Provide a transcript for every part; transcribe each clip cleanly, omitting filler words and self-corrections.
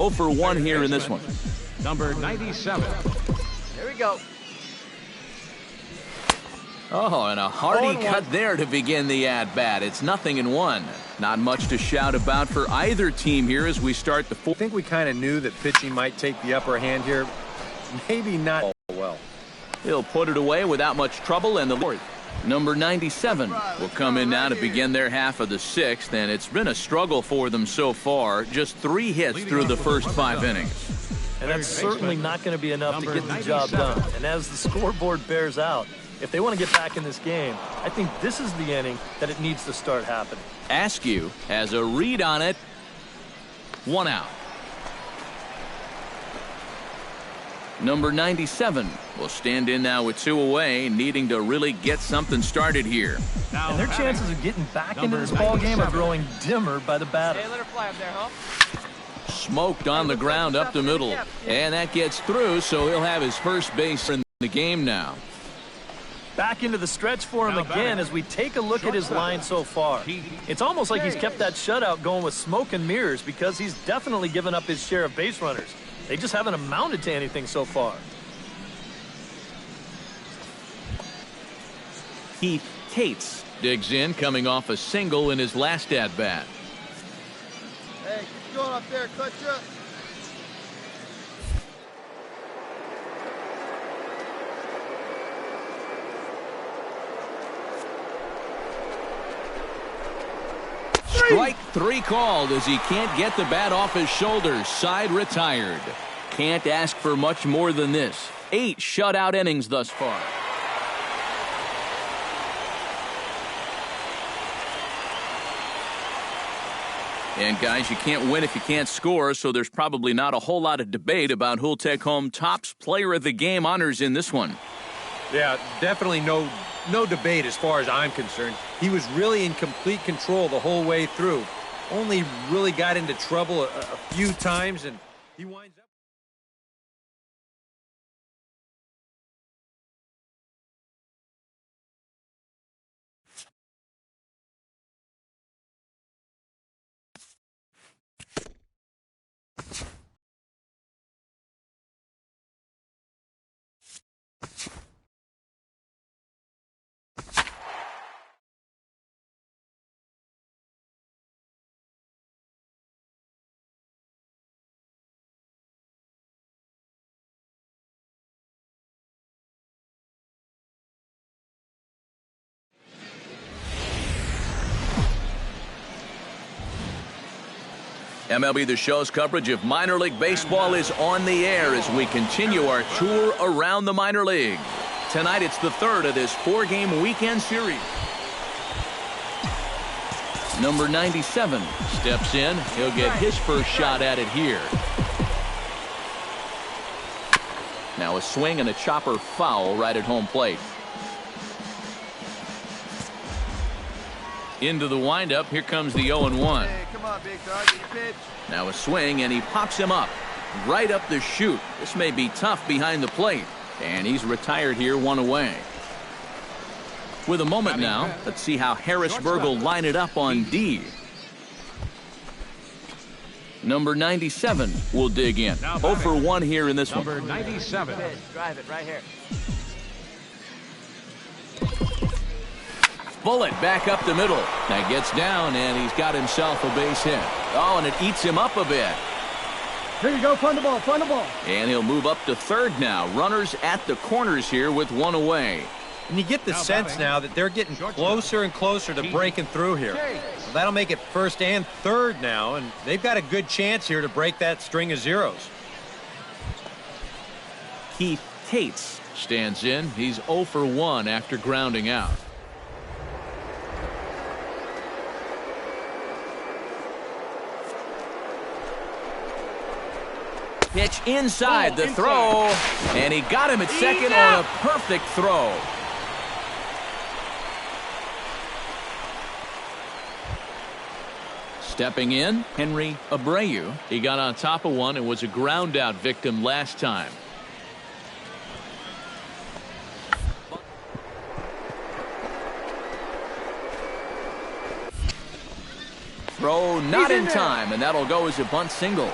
0 for 1 here in this one. Number 97. Here we go. Oh, and a hearty cut there to begin the at-bat. It's 0-1. Not much to shout about for either team here as we start the fourth. I think we kind of knew that pitching might take the upper hand here. Maybe not well. He'll put it away without much trouble, and the fourth. Number 97 will come in now to begin their half of the sixth, and it's been a struggle for them so far. Just 3 hits through the first 5 innings. And that's certainly not going to be enough to get the job done. And as the scoreboard bears out, if they want to get back in this game, I think this is the inning that it needs to start happening. Askew has a read on it. 1 out. Number 97 will stand in now with 2 away, needing to really get something started here. And their chances of getting back into this ball game are growing dimmer by the batter. Hey, let her fly up there, huh? Smoked on the ground up the middle. And that gets through, so he'll have his first base in the game now. Back into the stretch for him again as we take a look at his line so far. It's almost like he's kept that shutout going with smoke and mirrors because he's definitely given up his share of base runners. They just haven't amounted to anything so far. Keith Tates digs in, coming off a single in his last at-bat. Hey, keep going up there, clutch up. Strike 3 called as he can't get the bat off his shoulders. Side retired. Can't ask for much more than this. 8 shutout innings thus far. And guys, you can't win if you can't score, so there's probably not a whole lot of debate about who'll take home Topps Player of the Game honors in this one. Yeah, definitely no debate as far as I'm concerned. He was really in complete control the whole way through. Only really got into trouble a few times, and he winds up. MLB The Show's coverage of minor league baseball is on the air as we continue our tour around the minor league. Tonight it's the third of this 4-game weekend series. Number 97 steps in. He'll get his first shot at it here. Now a swing and a chopper foul right at home plate. Into the windup. Here comes the 0-1. Hey, come on, big dog, get your pitch. Now a swing, and he pops him up. Right up the chute. This may be tough behind the plate. And he's retired here, 1 away. With a moment now, let's see how Harrisburg will line it up on D. Number 97 will dig in. 0 for 1 here in this one. Number 97. Pitch, drive it right here. Bullet back up the middle. That gets down, and he's got himself a base hit. Oh, and it eats him up a bit. Here you go, find the ball, find the ball. And he'll move up to third now. Runners at the corners here with 1 away. And you get the sense now that they're getting closer and closer to breaking through here. So that'll make it first and third now, and they've got a good chance here to break that string of zeros. Keith Tates stands in. He's 0 for 1 after grounding out. Pitch inside the throw, and he got him at second on a perfect throw. Stepping in, Henry Abreu. He got on top of one and was a ground out victim last time. Throw not in time, and that'll go as a bunt single.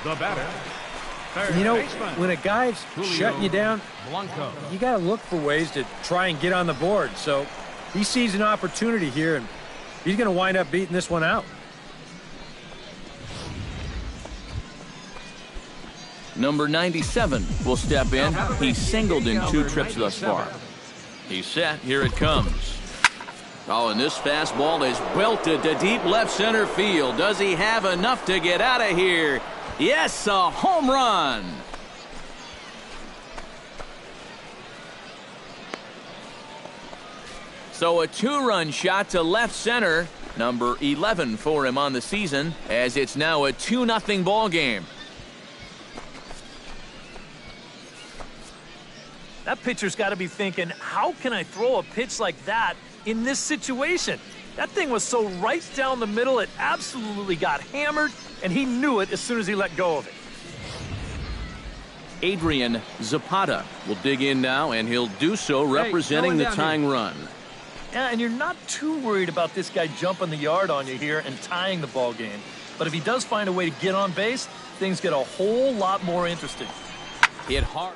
The batter, You know, baseman, when a guy's shutting you down, Blanco. you got to look for ways to try and get on the board. So he sees an opportunity here, and he's going to wind up beating this one out. Number 97 will step in. He's singled in 2 trips thus far. He's set. Here it comes. Oh, and this fastball is belted to deep left center field. Does he have enough to get out of here? Yes, a home run. So a 2-run shot to left center. Number 11 for him on the season, as it's now a 2-0 ball game. That pitcher's got to be thinking, how can I throw a pitch like that in this situation? That thing was so right down the middle, it absolutely got hammered, and he knew it as soon as he let go of it. Adrian Zapata will dig in now, and he'll do so representing the tying run. Yeah, and you're not too worried about this guy jumping the yard on you here and tying the ball game. But if he does find a way to get on base, things get a whole lot more interesting. Hit hard.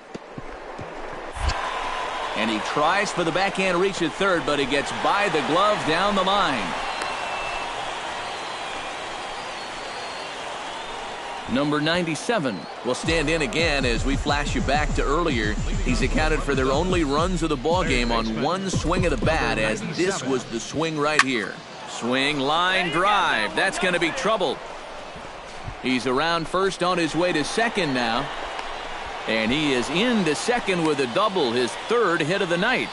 And he tries for the backhand reach at third, but he gets by the glove down the line. Number 97 will stand in again as we flash you back to earlier. He's accounted for their only runs of the ball game on one swing of the bat, as this was the swing right here. Swing, line, drive. That's going to be trouble. He's around first on his way to second now. And he is into second with a double, his 3rd hit of the night.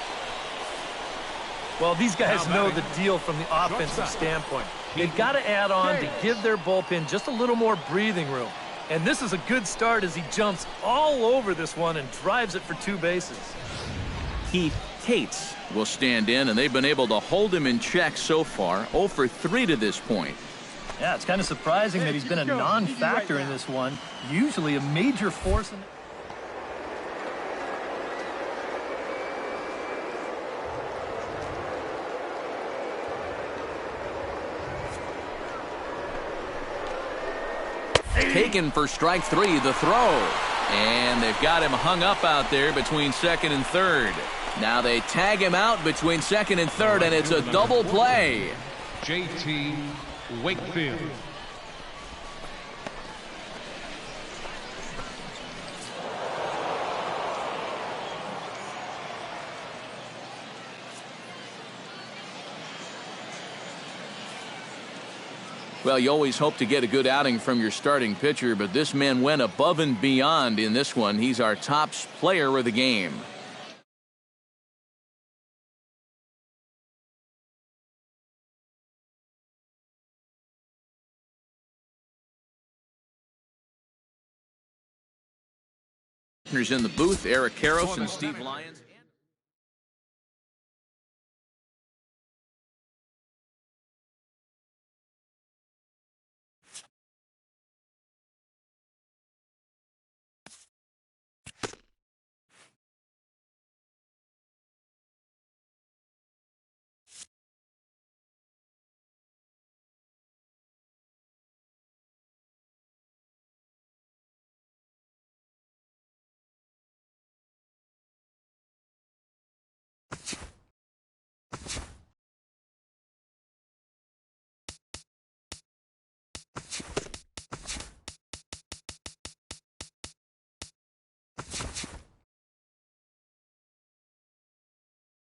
Well, these guys know the deal from the offensive standpoint. They've got to add on to give their bullpen just a little more breathing room. And this is a good start as he jumps all over this one and drives it for 2 bases. Keith Tates will stand in, and they've been able to hold him in check so far. 0 for 3 to this point. Yeah, it's kind of surprising that he's been a non-factor in this one. Usually a major force in... Taken for strike 3, the throw. And they've got him hung up out there between second and third. Now they tag him out between second and third, and it's a double play. J.T. Wakefield. Well, you always hope to get a good outing from your starting pitcher, but this man went above and beyond in this one. He's our top player of the game. In the booth, Eric Karros and Steve Lyons.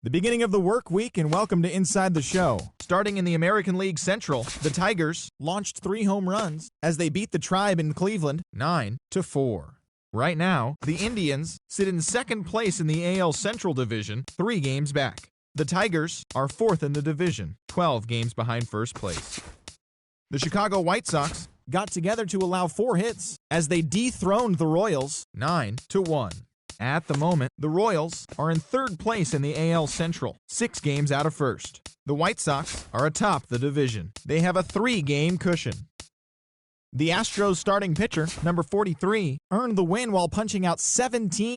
The beginning of the work week, and welcome to Inside the Show. Starting in the American League Central, the Tigers launched 3 home runs as they beat the Tribe in Cleveland 9-4. Right now, the Indians sit in second place in the AL Central Division, 3 games back. The Tigers are 4th in the division, 12 games behind first place. The Chicago White Sox got together to allow 4 hits as they dethroned the Royals 9-1. At the moment, the Royals are in 3rd place in the AL Central, 6 games out of first. The White Sox are atop the division. They have a 3-game cushion. The Astros starting pitcher, number 43, earned the win while punching out 17.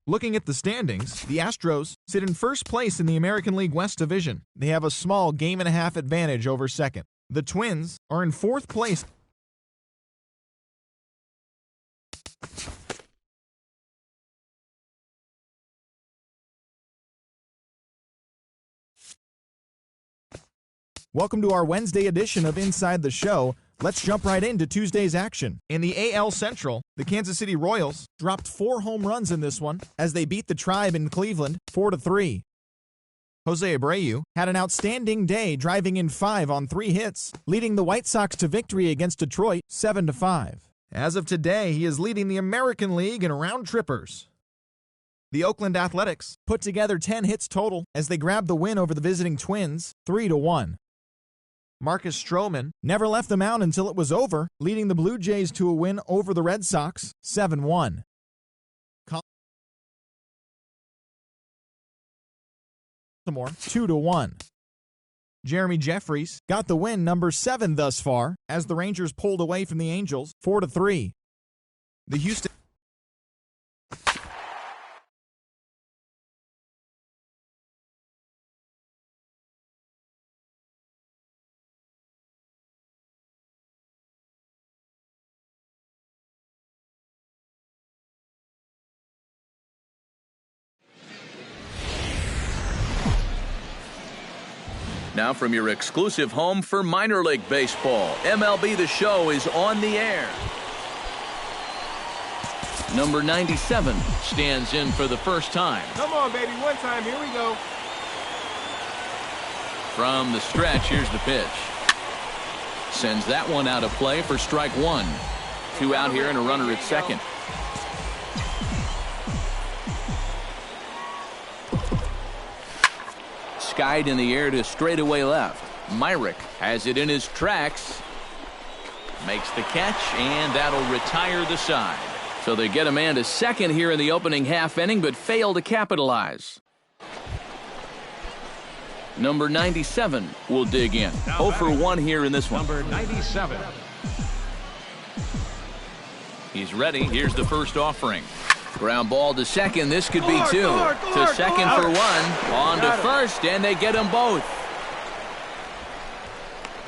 Looking at the standings, the Astros sit in first place in the American League West Division. They have a small game-and-a-half advantage over second. The Twins are in fourth place. Welcome to our Wednesday edition of Inside the Show. Let's jump right into Tuesday's action. In the AL Central, the Kansas City Royals dropped 4 home runs in this one as they beat the Tribe in Cleveland 4-3. Jose Abreu had an outstanding day, driving in 5 on 3 hits, leading the White Sox to victory against Detroit 7-5. As of today, he is leading the American League in round trippers. The Oakland Athletics put together 10 hits total as they grabbed the win over the visiting Twins 3-1. Marcus Stroman never left the mound until it was over, leading the Blue Jays to a win over the Red Sox 7-1. Baltimore 2-1. Jeremy Jeffries got the win, number 7 thus far, as the Rangers pulled away from the Angels 4-3. The Houston Now from your exclusive home for minor league baseball, MLB The Show is on the air. Number 97 stands in for the first time. Come on, baby. One time. Here we go. From the stretch, here's the pitch. Sends that one out of play for strike 1. 2 out here and a runner at second. Skied in the air to straightaway left. Myrick has it in his tracks. Makes the catch, and that'll retire the side. So they get a man to second here in the opening half inning, but fail to capitalize. Number 97 will dig in. 0 for 1 here in this one. Number 97. He's ready. Here's the first offering. Ground ball to second. This could be 2. To second for 1. On to first, and they get them both.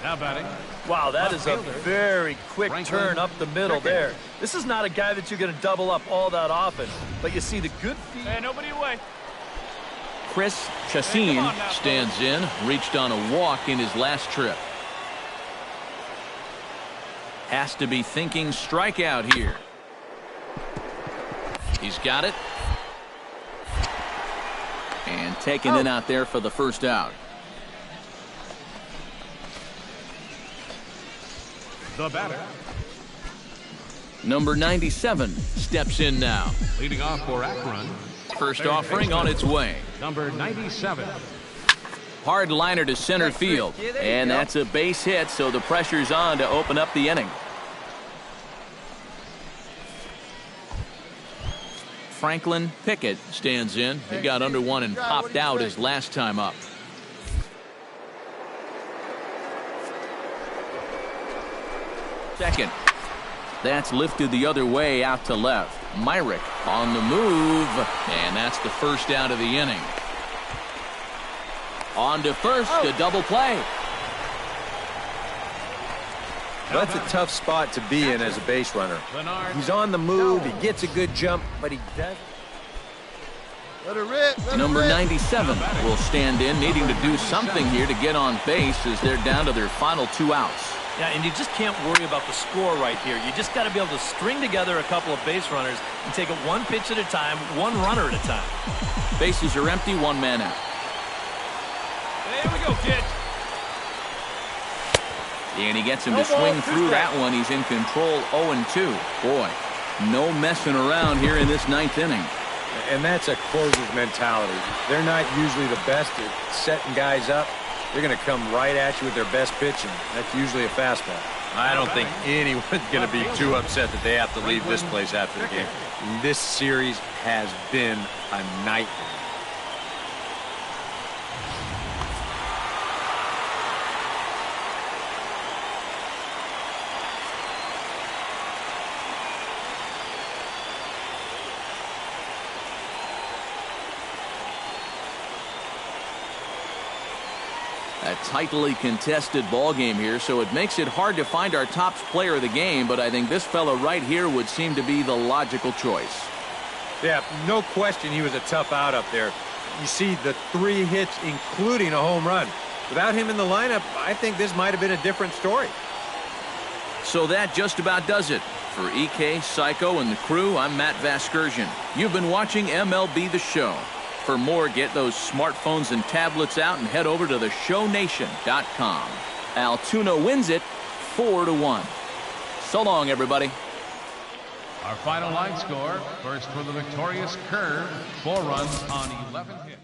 Now batting. Wow, that is a very quick turn up the middle there. This is not a guy that you're going to double up all that often, but you see the good feet. Hey, nobody away. Chris Chacin stands in. Reached on a walk in his last trip. Has to be thinking strikeout here. He's got it. And taken in out there for the first out. The batter. Number 97 steps in now. Leading off for Akron. First offering on its way. Number 97. Hard liner to center field. And that's a base hit, so the pressure's on to open up the inning. Franklin Pickett stands in. He got under one and popped out his last time up. Second. That's lifted the other way out to left. Myrick on the move, and that's the first out of the inning. On to first, a double play. That's a tough spot to be in as a base runner. He's on the move, he gets a good jump, but he doesn't. Let her rip. Number 97 will stand in, needing to do something here to get on base as they're down to their final 2 outs. Yeah, and you just can't worry about the score right here. You just got to be able to string together a couple of base runners and take it 1 pitch at a time, 1 runner at a time. Bases are empty, 1 man out. Here we go, kid. And he gets him to swing through that one. He's in control 0-2. Boy, no messing around here in this 9th inning. And that's a closer's mentality. They're not usually the best at setting guys up. They're going to come right at you with their best pitch, and that's usually a fastball. I don't think anyone's going to be too upset that they have to leave this place after the game. This series has been a nightmare. A tightly contested ball game here, so it makes it hard to find our top player of the game, but I think this fella right here would seem to be the logical choice. Yeah, no question he was a tough out up there. You see the 3 hits, including a home run. Without him in the lineup, I think this might have been a different story. So that just about does it. For EK, Psycho, and the crew, I'm Matt Vasgersian. You've been watching MLB The Show. For more, get those smartphones and tablets out and head over to theshownation.com. Altoona wins it 4-1. So long, everybody. Our final line score, first for the victorious Curve, 4 runs on 11 hits.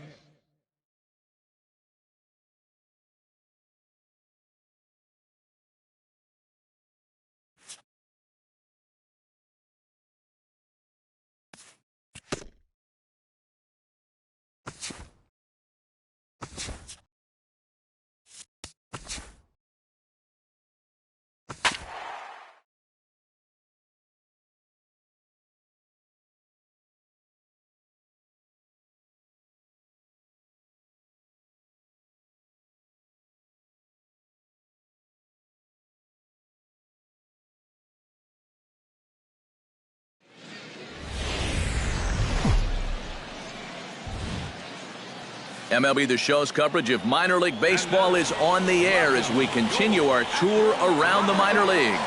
MLB The Show's coverage of minor league baseball is on the air as we continue our tour around the minor league.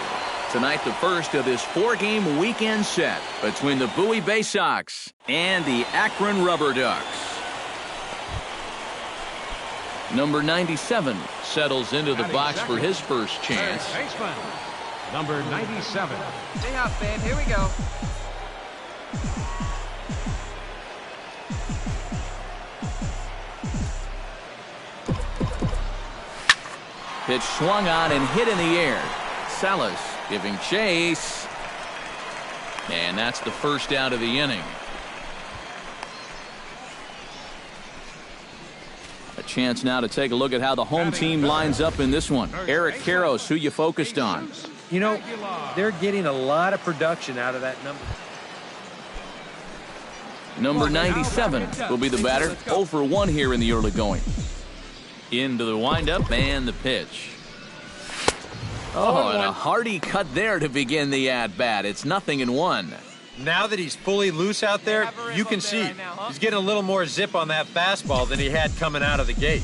Tonight, the first of this 4-game weekend set between the Bowie Bay Sox and the Akron Rubber Ducks. Number 97 settles into the box for his first chance. Baseman, number 97. Stay up, babe. Here we go. Pitch swung on and hit in the air. Salas giving chase. And that's the first out of the inning. A chance now to take a look at how the home team lines up in this one. Eric Karros, who you focused on? You know, they're getting a lot of production out of that number. Number 97 will be the batter. 0 for 1 here in the early going. Into the windup and the pitch. Oh, and a hearty cut there to begin the at-bat. It's 0-1. Now that he's fully loose out there, you can see he's getting a little more zip on that fastball than he had coming out of the gate.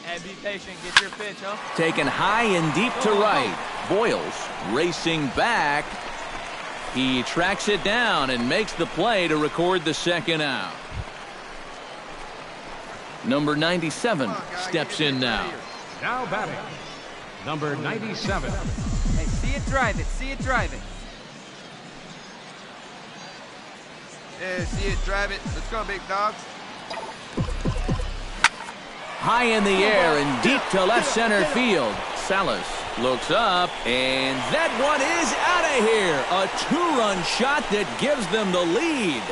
Hey, be patient. Get your pitch, huh? Taken high and deep to right. Boyles racing back. He tracks it down and makes the play to record the second out. Number 97 steps in now. Now batting, number 97. Hey, see it, drive it. See it, drive it. Yeah, see it, drive it. Let's go, big dogs. High in the air and deep to left center field. Salas looks up, and that one is out of here. A 2-run shot that gives them the lead.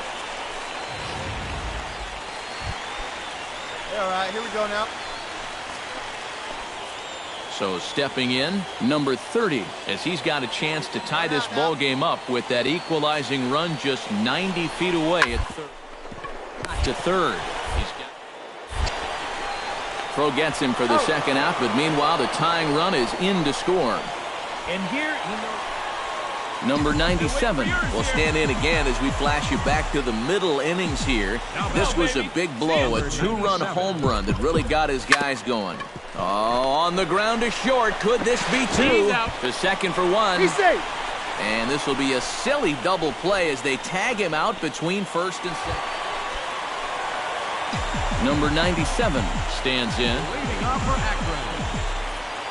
All right, here we go now. So stepping in, number 30, as he's got a chance to tie this ball game up with that equalizing run just 90 feet away at third. Throw gets him for the second out, but meanwhile the tying run is in to score. And here, Number 97 will stand in again as we flash you back to the middle innings here. This was a big blow, a 2-run home run that really got his guys going. Oh, on the ground to short. Could this be 2? To second for 1. He's safe. And this will be a silly double play as they tag him out between first and second. Number 97 stands in. Leading off for Akron,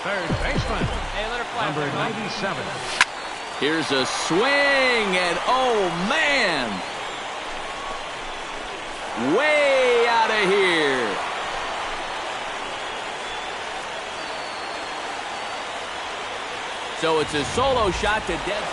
third baseman, Hey, let her fly. number 97. Here's a swing, and oh, man! Way out of here. So it's a solo shot to dead.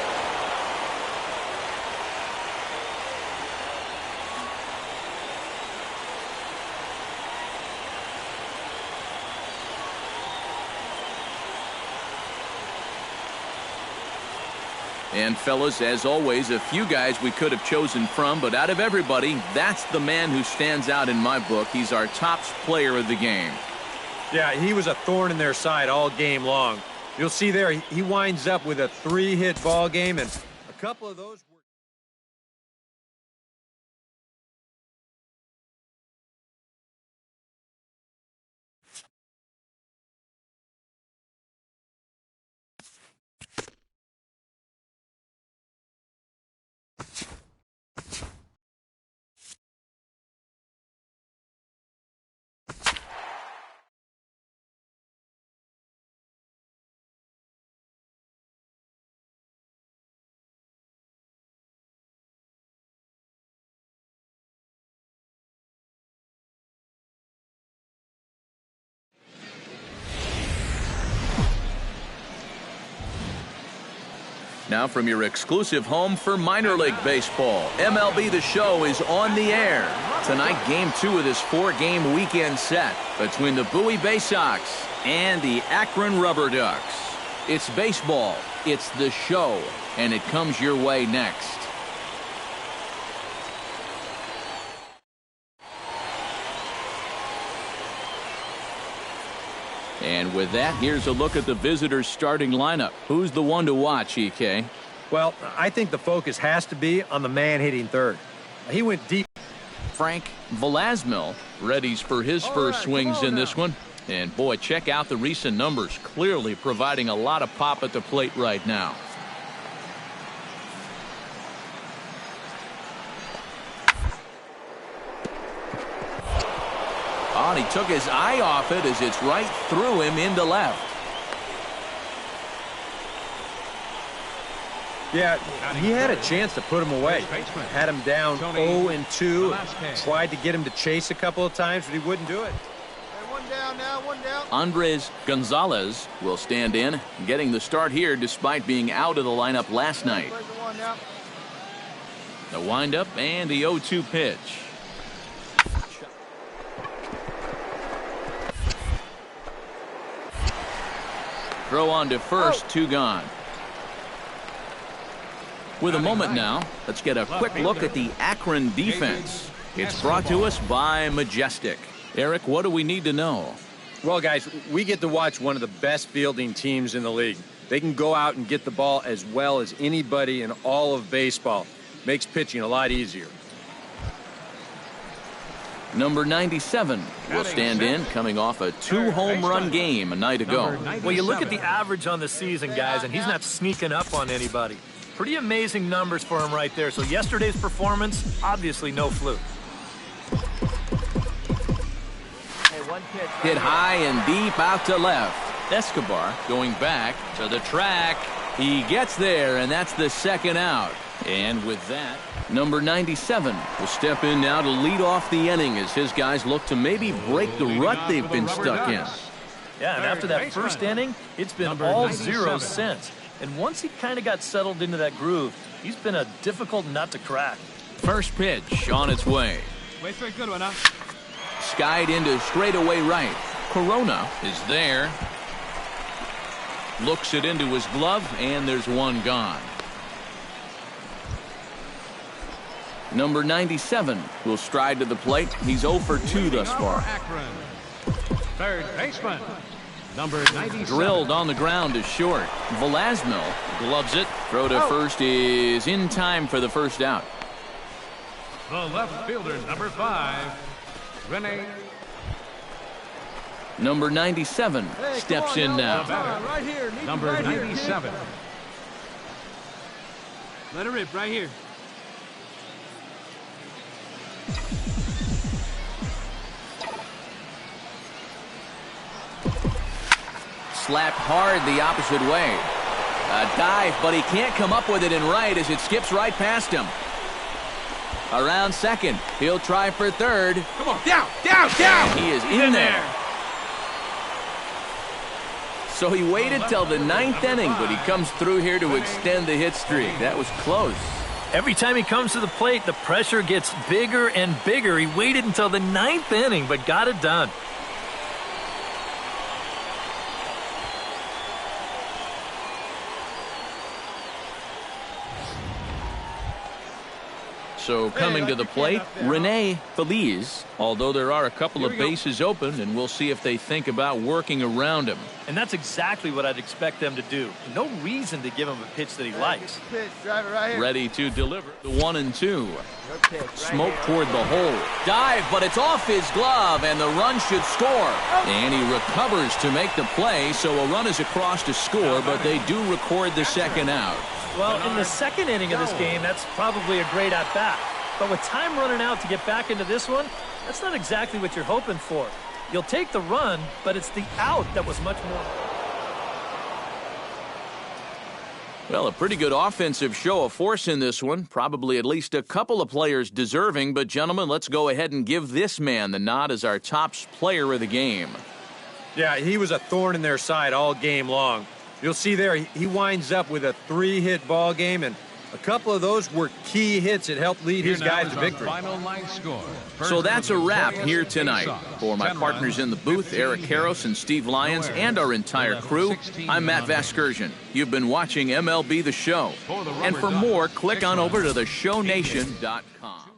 And fellas, as always, a few guys we could have chosen from, but out of everybody, that's the man who stands out in my book. He's our top player of the game. Yeah, he was a thorn in their side all game long. You'll see there, he winds up with a 3-hit ball game, and a couple of those were... Now from your exclusive home for minor league baseball, MLB The Show is on the air. Tonight, Game 2 of this 4-game weekend set between the Bowie Bay Sox and the Akron Rubber Ducks. It's baseball, it's The Show, and it comes your way next. And with that, here's a look at the visitors' starting lineup. Who's the one to watch, EK? Well, I think the focus has to be on the man hitting third. He went deep. Frank Velasmil readies for his first swings in this one. And boy, check out the recent numbers. Clearly providing a lot of pop at the plate right now. Oh, and he took his eye off it as it's right through him into left. Yeah, he had a chance to put him away. Had him down 0-2. Tried to get him to chase a couple of times, but he wouldn't do it. Hey, one down now, one down. Andres Gonzalez will stand in, getting the start here despite being out of the lineup last night. The windup and the 0-2 pitch. Throw on to first, 2 gone. With a moment now, let's get a quick look at the Akron defense. It's brought to us by Majestic. Eric, what do we need to know? Well, guys, we get to watch one of the best fielding teams in the league. They can go out and get the ball as well as anybody in all of baseball. Makes pitching a lot easier. Number 97 will stand in, coming off a 2-home run game a night ago. Well, you look at the average on the season, guys, and he's not sneaking up on anybody. Pretty amazing numbers for him right there. So yesterday's performance, obviously no fluke. Hey, one pitch. Hit high and deep out to left. Escobar going back to the track. He gets there, and that's the second out. And with that, number 97 will step in now to lead off the inning as his guys look to maybe break the rut they've been stuck in. Yeah, and after that first inning, it's been all zeros since. And once he kind of got settled into that groove, he's been a difficult nut to crack. First pitch on its way. Wait for a good one, huh? Skied into straightaway right. Corona is there. Looks it into his glove, and there's one gone. Number 97 will stride to the plate. He's 0 for 2 thus far. Third baseman, number 97. Drilled on the ground to short. Velasmil gloves it. Throw to first is in time for the first out. The left fielder, number 5, Rene. Number 97 steps in now. Right here. Number right 97. Here, let it rip right here. Slapped hard the opposite way. A dive, but he can't come up with it in right as it skips right past him. Around second. He'll try for third. Come on, down. And he is in there. So he waited till the 9th inning, but he comes through here to extend the hit streak. That was close. Every time he comes to the plate, the pressure gets bigger and bigger. He waited until the 9th inning, but got it done. So coming to the plate, Rene Feliz, although there are a couple of bases open, and we'll see if they think about working around him. And that's exactly what I'd expect them to do. No reason to give him a pitch that he likes. Pitch, drive it right here. Ready to deliver the 1-2. Smoke toward the hole. Dive, but it's off his glove, and the run should score. And he recovers to make the play, so a run is across to score, but they do record the second out. Well, in the second inning of this game, that's probably a great at-bat. But with time running out to get back into this one, that's not exactly what you're hoping for. You'll take the run, but it's the out that was much more. Well, a pretty good offensive show of force in this one. Probably at least a couple of players deserving. But, gentlemen, let's go ahead and give this man the nod as our top player of the game. Yeah, he was a thorn in their side all game long. You'll see there, he winds up with a 3-hit ball game, and a couple of those were key hits that helped lead his guys to victory. So that's a wrap here tonight. For my partners in the booth, Eric Karros and Steve Lyons, and our entire crew, I'm Matt Vasgersian. You've been watching MLB The Show. And for more, click on over to theshownation.com.